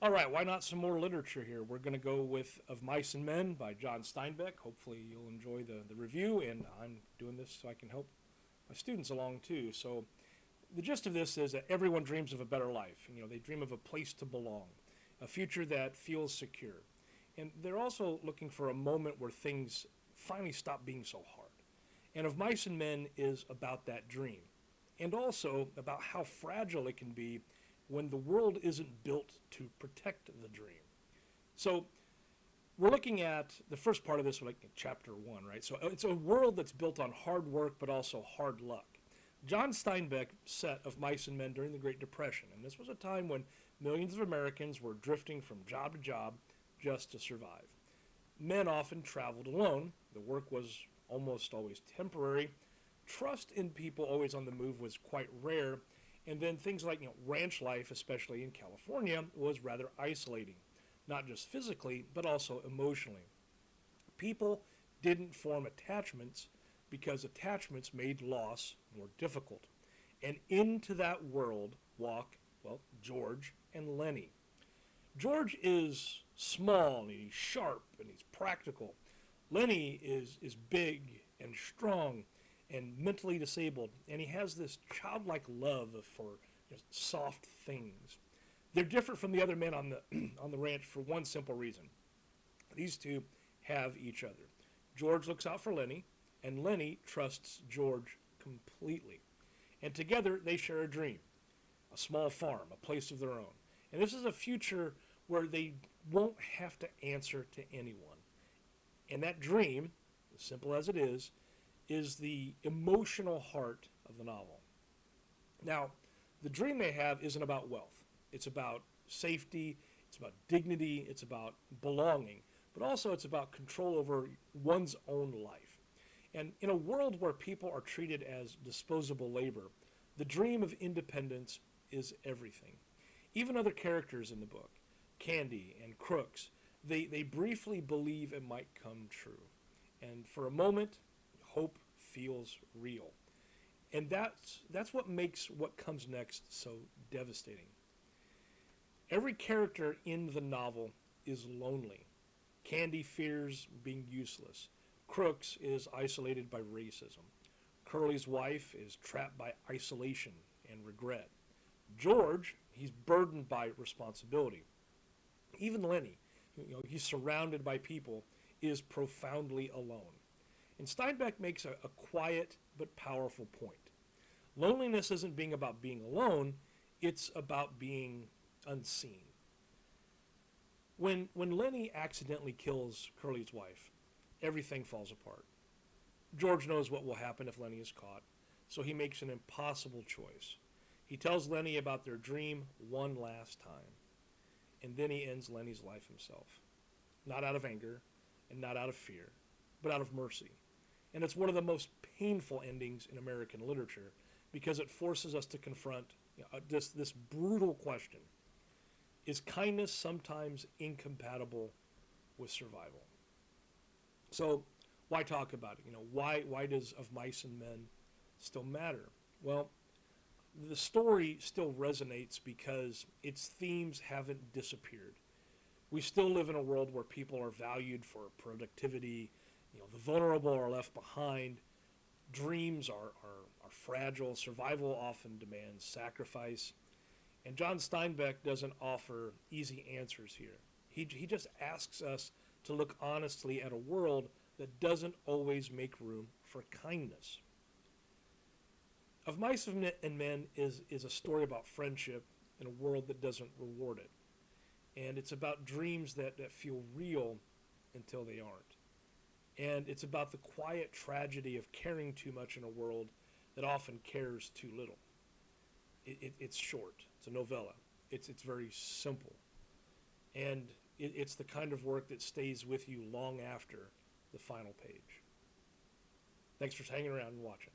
All right, why not some more literature here? We're going to go with Of Mice and Men by John Steinbeck. Hopefully, you'll enjoy the review, and I'm doing this so I can help my students along too. So, the gist of this is that everyone dreams of a better life. They dream of a place to belong, a future that feels secure. And they're also looking for a moment where things finally stop being so hard. And Of Mice and Men is about that dream, and also about how fragile it can be when the world isn't built to protect the dream. So we're looking at the first part of this, like in chapter 1, right? So it's a world that's built on hard work, but also hard luck. John Steinbeck set Of Mice and Men during the Great Depression, and this was a time when millions of Americans were drifting from job to job just to survive. Men often traveled alone. The work was almost always temporary. Trust in people always on the move was quite rare, and then things like ranch life, especially in California, was rather isolating, not just physically, but also emotionally. People didn't form attachments because attachments made loss more difficult. And into that world walk, well, George and Lenny. George is small and he's sharp and he's practical. Lenny is big and strong and mentally disabled, and he has this childlike love for just soft things. They're different from the other men on the on the ranch for one simple reason. These two have each other. George looks out for Lenny, and Lenny trusts George completely. And together they share a dream, a small farm, a place of their own. And this is a future where they won't have to answer to anyone. And that dream, as simple as it is the emotional heart of the novel. Now, the dream they have isn't about wealth. It's about safety, it's about dignity, it's about belonging, but also it's about control over one's own life. And in a world where people are treated as disposable labor, the dream of independence is everything. Even other characters in the book, Candy and Crooks, they briefly believe it might come true. And for a moment, hope feels real. And that's what makes what comes next so devastating. Every character in the novel is lonely. Candy fears being useless. Crooks is isolated by racism. Curly's wife is trapped by isolation and regret. George, he's burdened by responsibility. Even Lenny, he's surrounded by people, is profoundly alone. And Steinbeck makes a quiet but powerful point. Loneliness isn't being about being alone, it's about being unseen. When Lenny accidentally kills Curly's wife, everything falls apart. George knows what will happen if Lenny is caught, so he makes an impossible choice. He tells Lenny about their dream one last time, and then he ends Lenny's life himself. Not out of anger, and not out of fear, but out of mercy. And it's one of the most painful endings in American literature because it forces us to confront this brutal question. Is kindness sometimes incompatible with survival? So why talk about it? Why does Of Mice and Men still matter? Well, the story still resonates because its themes haven't disappeared. We still live in a world where people are valued for productivity. The vulnerable are left behind. Dreams are fragile. Survival often demands sacrifice. And John Steinbeck doesn't offer easy answers here. He just asks us to look honestly at a world that doesn't always make room for kindness. Of Mice and Men is a story about friendship in a world that doesn't reward it. And it's about dreams that feel real until they aren't. And it's about the quiet tragedy of caring too much in a world that often cares too little. It's short. It's a novella. It's very simple. And it's the kind of work that stays with you long after the final page. Thanks for hanging around and watching.